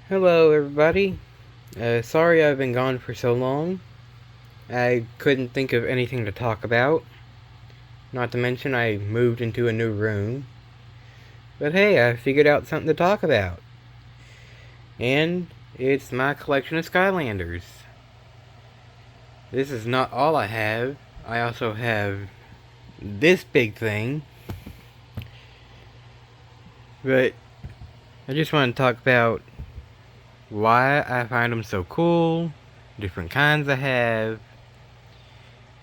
Hello, everybody. Sorry I've been gone for so long. I couldn't think of anything to talk about. Not to mention, I moved into a new room. But hey, I figured out something to talk about. And it's my collection of Skylanders. This is not all I have. I also have this big thing. But I just want to talk about why I find them so cool, different kinds I have,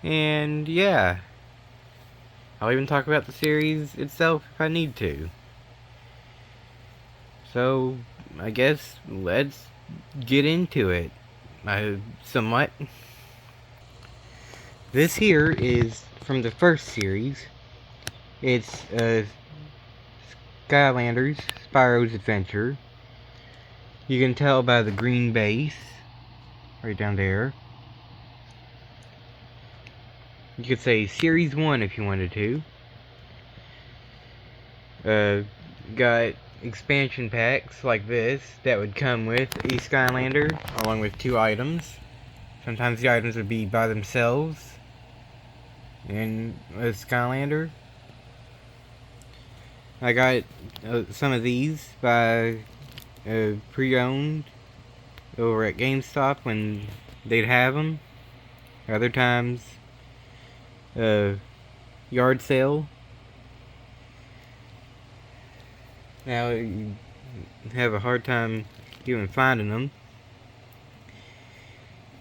and yeah. I'll even talk about the series itself if I need to. So, I guess let's get into it. Somewhat. This here is from the first series. It's Skylanders, Spyro's Adventure. You can tell by the green base, right down there. You could say Series 1 if you wanted to. Got expansion packs like this that would come with a Skylander along with 2 items. Sometimes the items would be by themselves in a Skylander. I got some of these by pre-owned over at GameStop when they'd have them. Other times, yard sale. Now you have a hard time even finding them.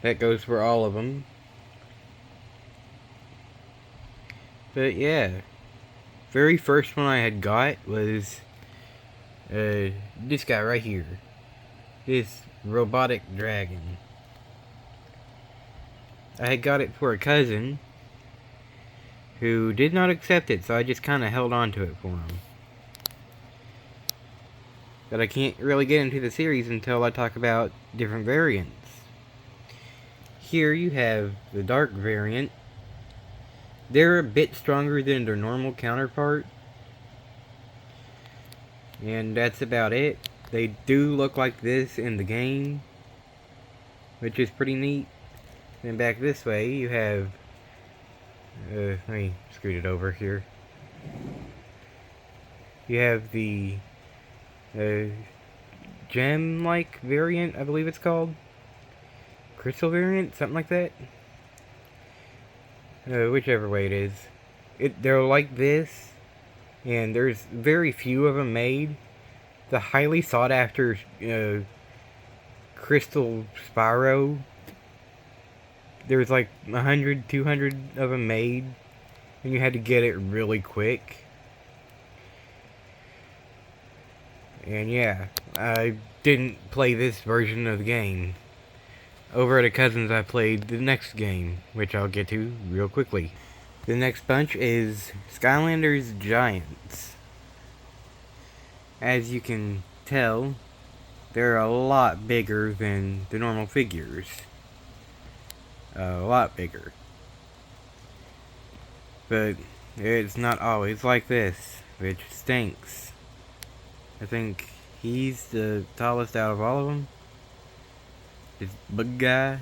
That goes for all of them. But yeah, very first one I had got was this guy right here. This robotic dragon. I had got it for a cousin who did not accept it, so I just kind of held on to it for him. But I can't really get into the series until I talk about different variants. Here you have the dark variant. They're a bit stronger than their normal counterpart. And that's about it. They do look like this in the game, which is pretty neat. Then back this way you have let me scoot it over here. You have the gem-like variant, I believe it's called. Crystal variant, something like that. Whichever way it is. They're like this, and there's very few of them made. The highly sought after Crystal Spyro, there's like 100, 200 of them made, and you had to get it really quick. And yeah, I didn't play this version of the game. Over at a cousin's I played the next game, which I'll get to real quickly. The next bunch is Skylanders Giants. As you can tell, they're a lot bigger than the normal figures. A lot bigger. But it's not always like this, which stinks. I think he's the tallest out of all of them. This big guy.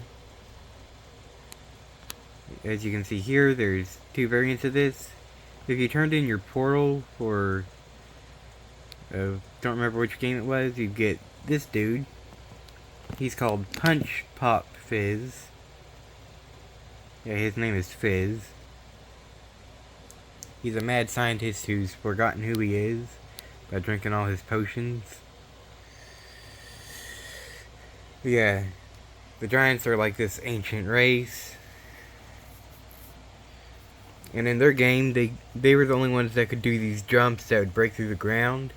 As you can see here, there's 2 variants of this. If you turned in your portal for don't remember which game it was, you'd get this dude. He's called Punch Pop Fizz. Yeah, his name is Fizz. He's a mad scientist who's forgotten who he is by drinking all his potions. Yeah, the Giants are like this ancient race. And in their game, they were the only ones that could do these jumps that would break through the ground.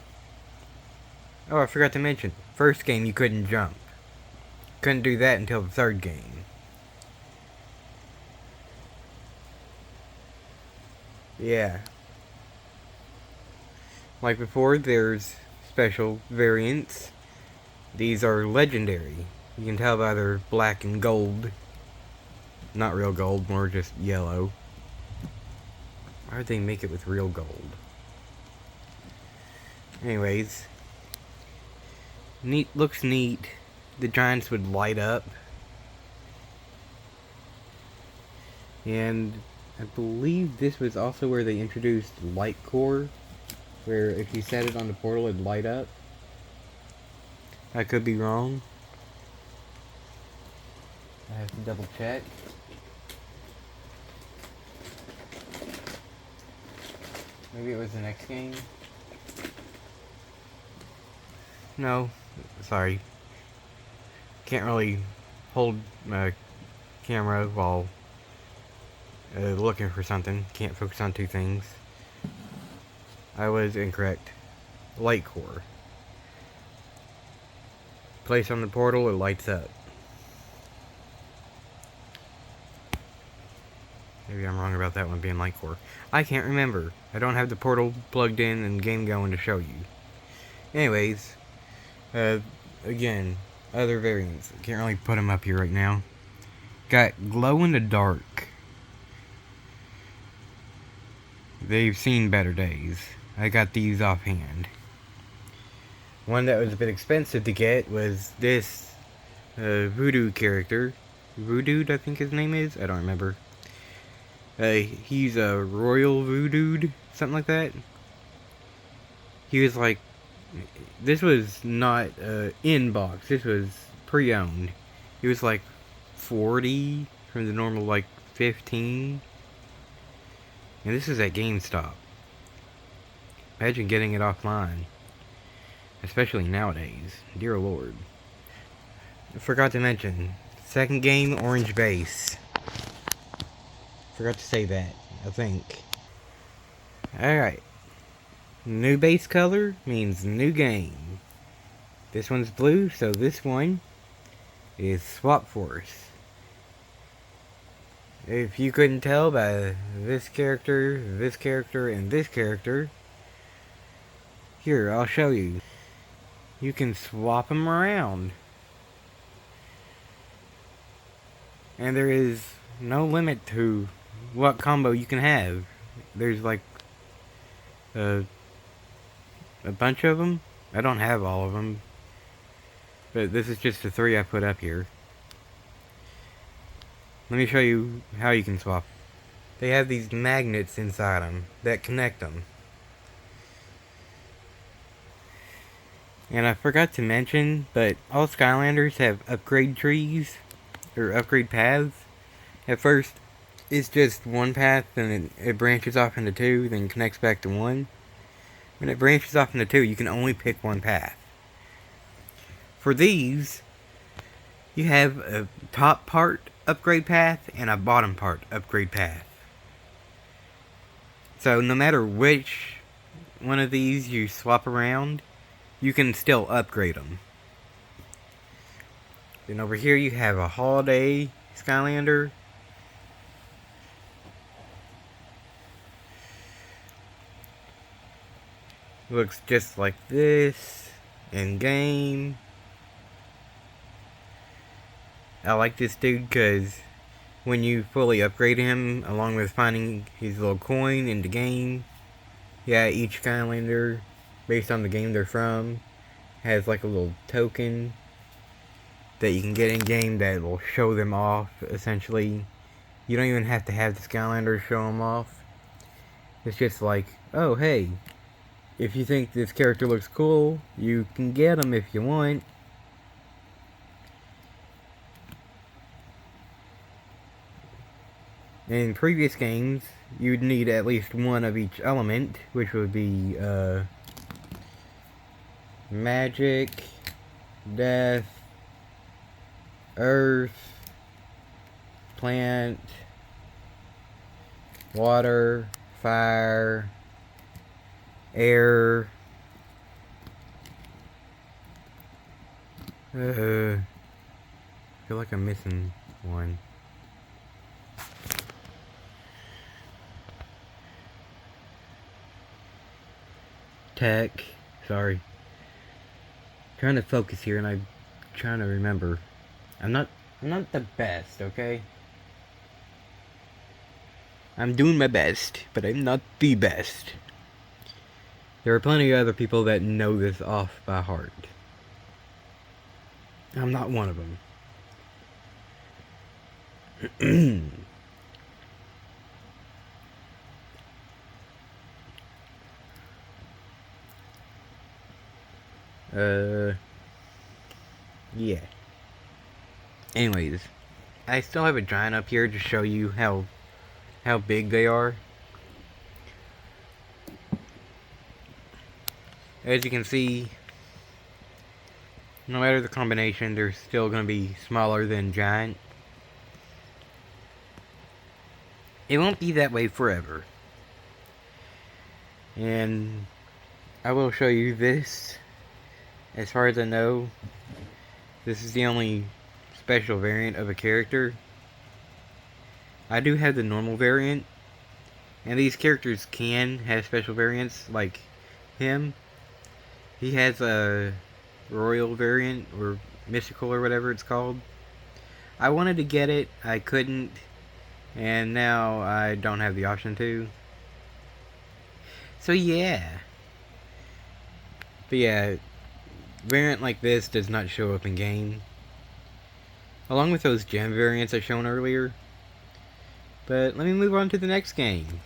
Oh, I forgot to mention, first game you couldn't jump. Couldn't do that until the third game. Yeah. Like before, there's special variants. These are legendary. You can tell by their black and gold. Not real gold, more just yellow. Why would they make it with real gold? Anyways, Neat, looks neat. The giants would light up. And I believe this was also where they introduced light core, where if you set it on the portal it'd light up. I could be wrong. I have to double check. Maybe it was the next game. No, sorry. Can't really hold my camera while looking for something. Can't focus on two things. I was incorrect. Light core. Place on the portal, it lights up. Maybe I'm wrong about that one being light core. I can't remember. I don't have the portal plugged in and game going to show you. Anyways, again, other variants. Can't really put them up here right now. Got glow in the dark. They've seen better days. I got these offhand. One that was a bit expensive to get was this voodoo character. Voodoo, I think his name is? I don't remember. He's a royal voodoo, something like that. He was like, this was not in box, this was pre-owned. He was like 40 from the normal like 15. And this is at GameStop. Imagine getting it offline. Especially nowadays. Dear Lord. I forgot to mention. Second game, orange base. Forgot to say that, I think. Alright. New base color means new game. This one's blue, so this one is Swap Force. If you couldn't tell by this character, and this character, here, I'll show you. You can swap them around. And there is no limit to what combo you can have. There's like a bunch of them. I don't have all of them. But this is just the 3 I put up here. Let me show you how you can swap. They have these magnets inside them that connect them. And I forgot to mention, but all Skylanders have upgrade trees, or upgrade paths. At first, it's just one path, and it branches off into 2, then connects back to 1. When it branches off into 2, you can only pick one path. For these, you have a top part upgrade path and a bottom part upgrade path. So no matter which one of these you swap around, you can still upgrade them. Then over here you have a holiday Skylander. Looks just like this in game. I like this dude because when you fully upgrade him, along with finding his little coin in the game, yeah, each Skylander, based on the game they're from, has like a little token that you can get in game that will show them off, essentially. You don't even have to have the Skylanders show them off. It's just like, oh hey, if you think this character looks cool, you can get him if you want. In previous games, you'd need at least one of each element, which would be magic, death, earth, plant, water, fire, air. I feel like I'm missing one. Tech. Sorry. Trying to focus here and I'm trying to remember. I'm not the best, okay? I'm doing my best, but I'm not the best. There are plenty of other people that know this off by heart. I'm not one of them. Yeah. Anyways, I still have a giant up here to show you how big they are. As you can see, no matter the combination, they're still going to be smaller than giant. It won't be that way forever. And I will show you this. As far as I know, this is the only special variant of a character. I do have the normal variant, and these characters can have special variants, like him. He has a royal variant, or mystical, or whatever it's called. I wanted to get it, I couldn't, and now I don't have the option to. So yeah. But yeah, variant like this does not show up in game, along with those gem variants I shown earlier. But let me move on to the next game.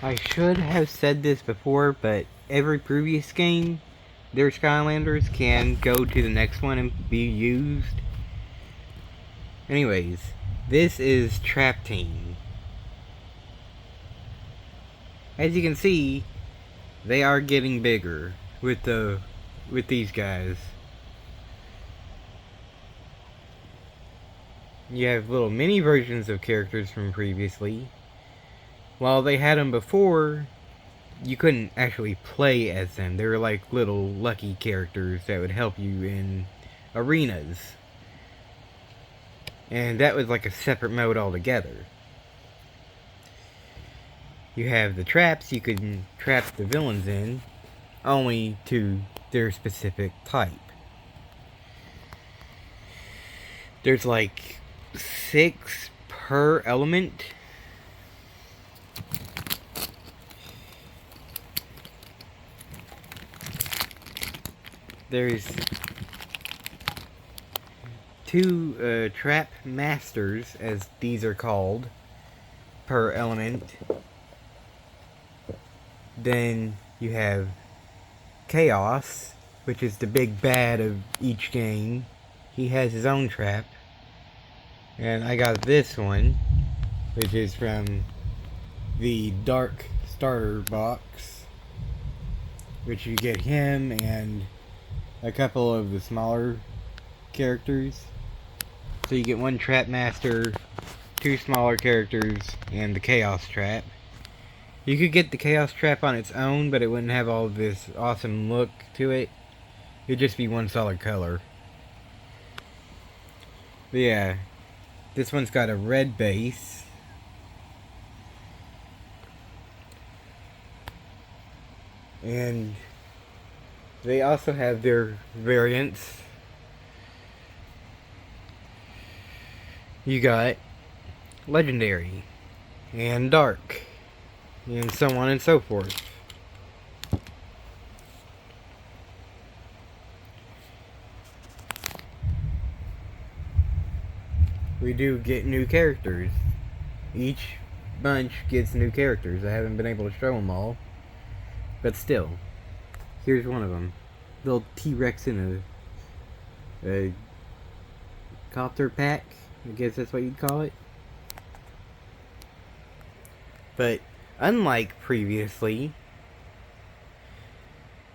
I should have said this before, but every previous game, their Skylanders can go to the next one and be used. Anyways, this is Trap Team. As you can see, they are getting bigger with these guys. You have little mini versions of characters from previously. While they had them before, you couldn't actually play as them. They were like little lucky characters that would help you in arenas. And that was like a separate mode altogether. You have the traps you can trap the villains in, only to their specific type. There's like 6 per element. There's 2 trap masters, as these are called, per element. Then you have Chaos, which is the big bad of each game. He has his own trap. And I got this one, which is from the Dark Starter box, which you get him and a couple of the smaller characters. So you get 1 Trap Master, 2 smaller characters, and the Chaos Trap. You could get the Chaos Trap on its own, but it wouldn't have all this awesome look to it. It'd just be one solid color. But yeah, this one's got a red base. And they also have their variants. You got Legendary and Dark, and so on and so forth. We do get new characters. Each bunch gets new characters. I haven't been able to show them all, but still, here's one of them. Little T-Rex in a copter pack. I guess that's what you'd call it. But unlike previously,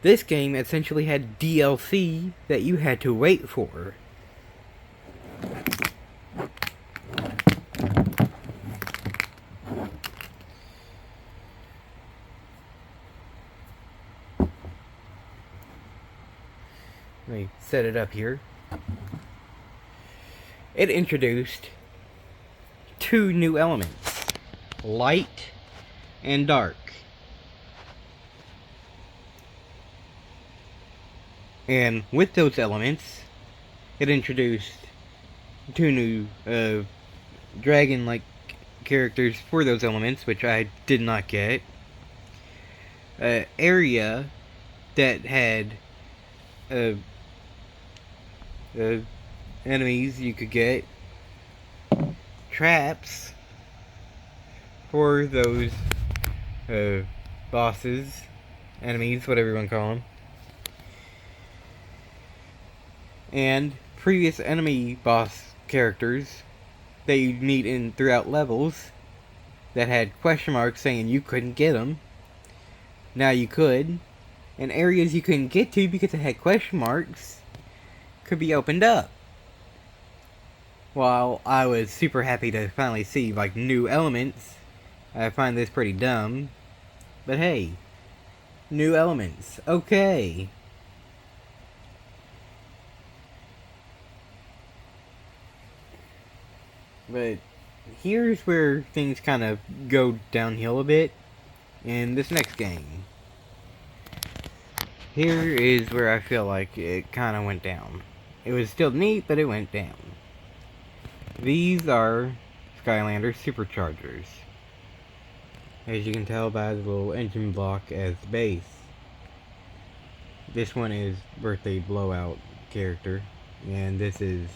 this game essentially had DLC that you had to wait for. Let me set it up here. It introduced 2 new elements, light and dark. And with those elements, it introduced 2 new dragon-like characters for those elements, which I did not get. Area that had uh, uh, enemies you could get, traps for those bosses, enemies, whatever you want to call them, and previous enemy boss characters that you'd meet in throughout levels that had question marks saying you couldn't get them. Now you could, and areas you couldn't get to because it had question marks could be opened up. While I was super happy to finally see like new elements, I find this pretty dumb. But hey, new elements, okay. But here's where things kind of go downhill a bit in this next game. Here is where I feel like it kind of went down. It was still neat, but it went down. These are Skylanders superchargers. As you can tell by the little engine block as the base. This one is Birthday Blowout character, and this is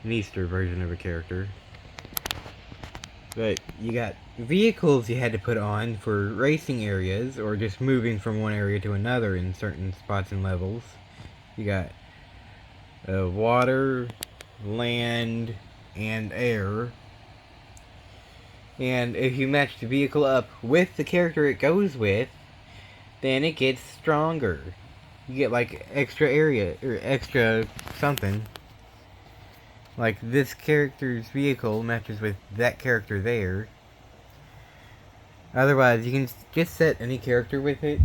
an Easter version of a character. But you got vehicles you had to put on for racing areas, or just moving from one area to another in certain spots and levels. You got water, land, and air. And if you match the vehicle up with the character it goes with, then it gets stronger. You get like extra area, or extra something. Like this character's vehicle matches with that character there. Otherwise, you can just set any character with it.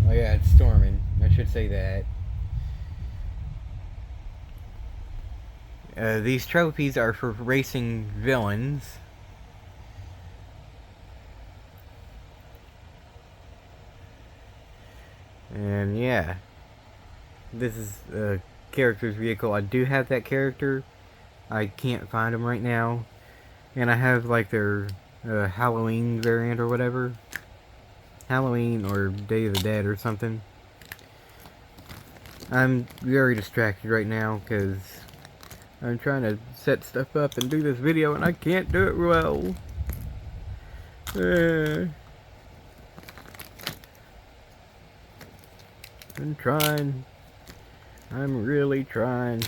Oh yeah, it's storming. I should say that. These trophies are for racing villains. And yeah, this is a character's vehicle. I do have that character. I can't find them right now. And I have like their Halloween variant or whatever. Halloween or Day of the Dead or something. I'm very distracted right now because I'm trying to set stuff up and do this video and I can't do it well. I'm trying. I'm really trying.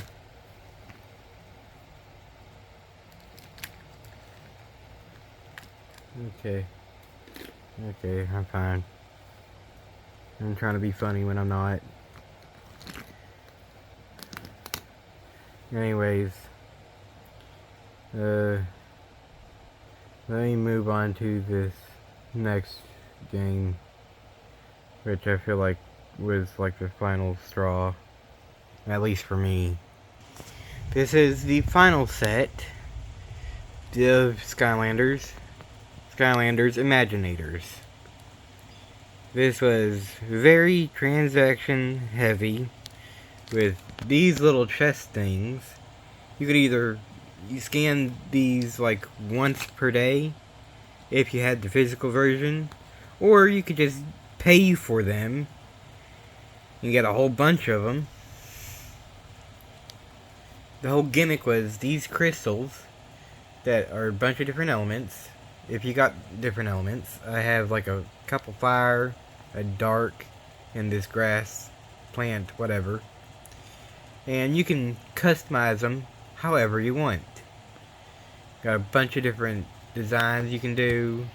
Okay. Okay, I'm fine. I'm trying to be funny when I'm not. Anyways. Let me move on to this next game, which I feel like was like the final straw, at least for me. This is the final set of Skylanders Imaginators. This was very transaction heavy with these little chest things. You could either scan these like once per day if you had the physical version, or you could just pay for them and get a whole bunch of them. The whole gimmick was these crystals that are a bunch of different elements. If you got different elements, I have like a couple fire, a dark, and this grass, plant, whatever. And you can customize them however you want. Got a bunch of different designs you can do.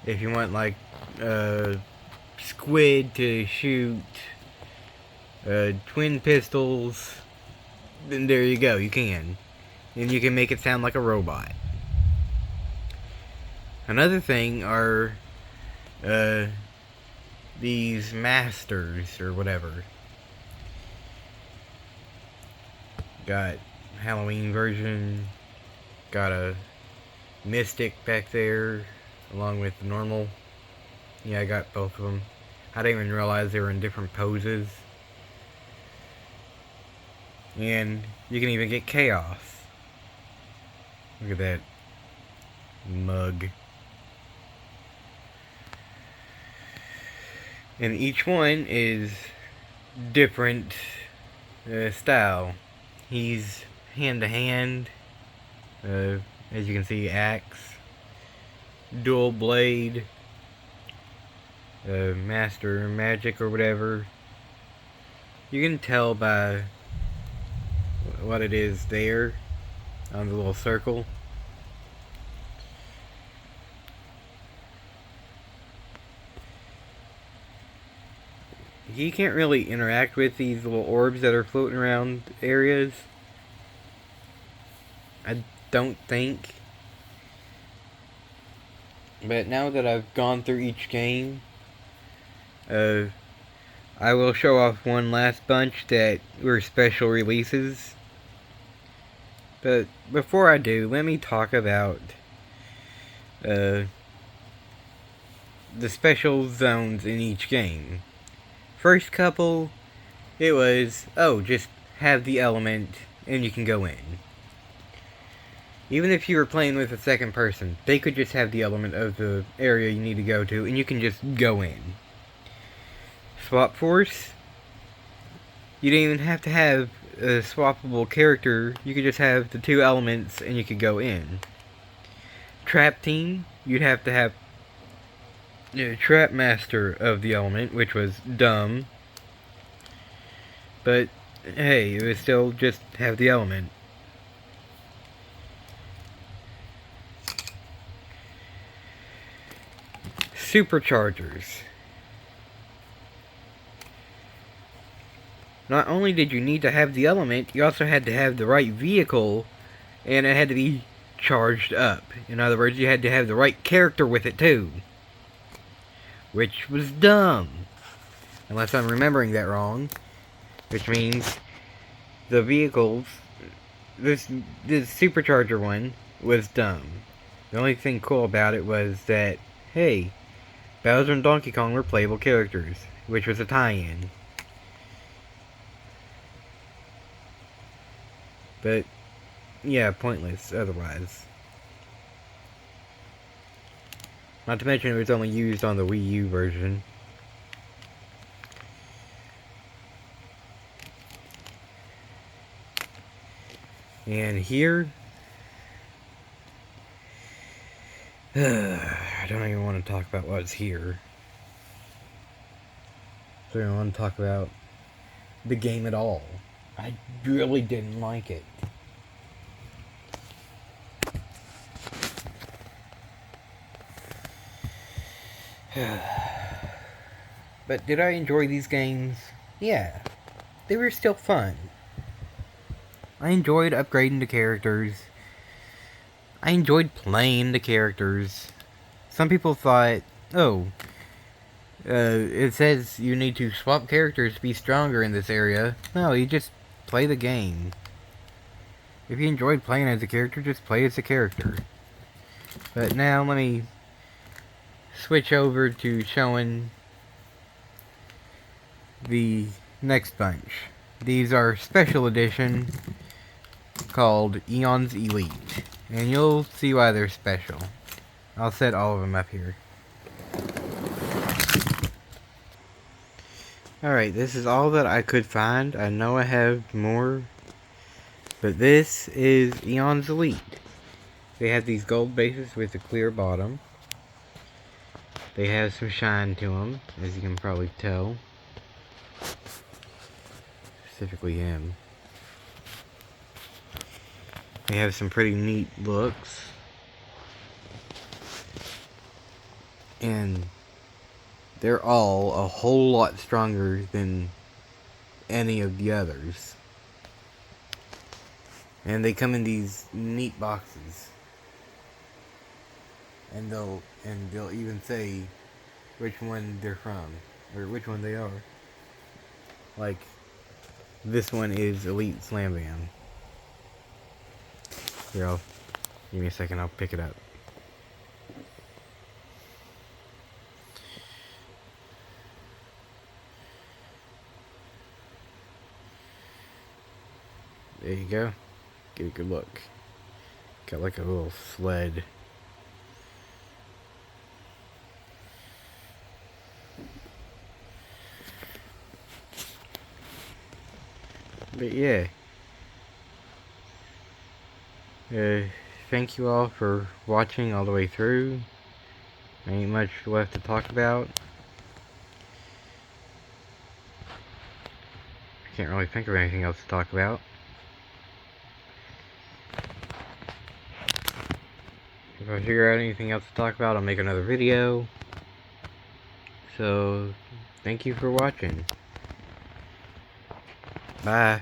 If you want like squid to shoot twin pistols, then there you go, you can. And you can make it sound like a robot. Another thing are these masters or whatever. Got Halloween version, got a mystic back there along with the normal. Yeah, I got both of them. I didn't even realize they were in different poses. And you can even get chaos. Look at that mug. And each one is different style. He's hand to hand, as you can see, axe, dual blade, master magic or whatever. You can tell by what it is there on the little circle. He can't really interact with these little orbs that are floating around areas. I don't think. But now that I've gone through each game, I will show off one last bunch that were special releases. But before I do, let me talk about the special zones in each game. First couple, it was, oh, just have the element and you can go in. Even if you were playing with a second person, they could just have the element of the area you need to go to and you can just go in. Swap Force, you didn't even have to have a swappable character, you could just have the two elements and you could go in. Trap Team, you'd have to have Trap Master of the element, which was dumb. But, hey, it would still just have the element. Superchargers. Not only did you need to have the element, you also had to have the right vehicle, and it had to be charged up. In other words, you had to have the right character with it too. Which was dumb. Unless I'm remembering that wrong. Which means the vehicles, this supercharger one, was dumb. The only thing cool about it was that, hey, Bowser and Donkey Kong were playable characters, which was a tie-in. But, yeah, pointless otherwise. Not to mention it was only used on the Wii U version. And here, I don't even want to talk about what's here. So I don't want to talk about the game at all. I really didn't like it. But did I enjoy these games? Yeah, they were still fun. I enjoyed upgrading the characters. I enjoyed playing the characters. Some people thought, oh, it says you need to swap characters to be stronger in this area. No, you just play the game. If you enjoyed playing as a character, just play as a character. But now let me switch over to showing the next bunch. These are special edition called Eon's Elite. And you'll see why they're special. I'll set all of them up here. Alright, this is all that I could find. I know I have more. But this is Eon's Elite. They have these gold bases with a clear bottom. They have some shine to them, as you can probably tell. Specifically him. They have some pretty neat looks. And they're all a whole lot stronger than any of the others. And they come in these neat boxes. And they'll even say which one they're from, or which one they are. Like, this one is Elite Slam Bam. Here, give me a second, I'll pick it up. There you go. Get a good look. Got like a little sled. But yeah. Thank you all for watching all the way through. Ain't much left to talk about. Can't really think of anything else to talk about. If I figure out anything else to talk about, I'll make another video. So, thank you for watching. Bye.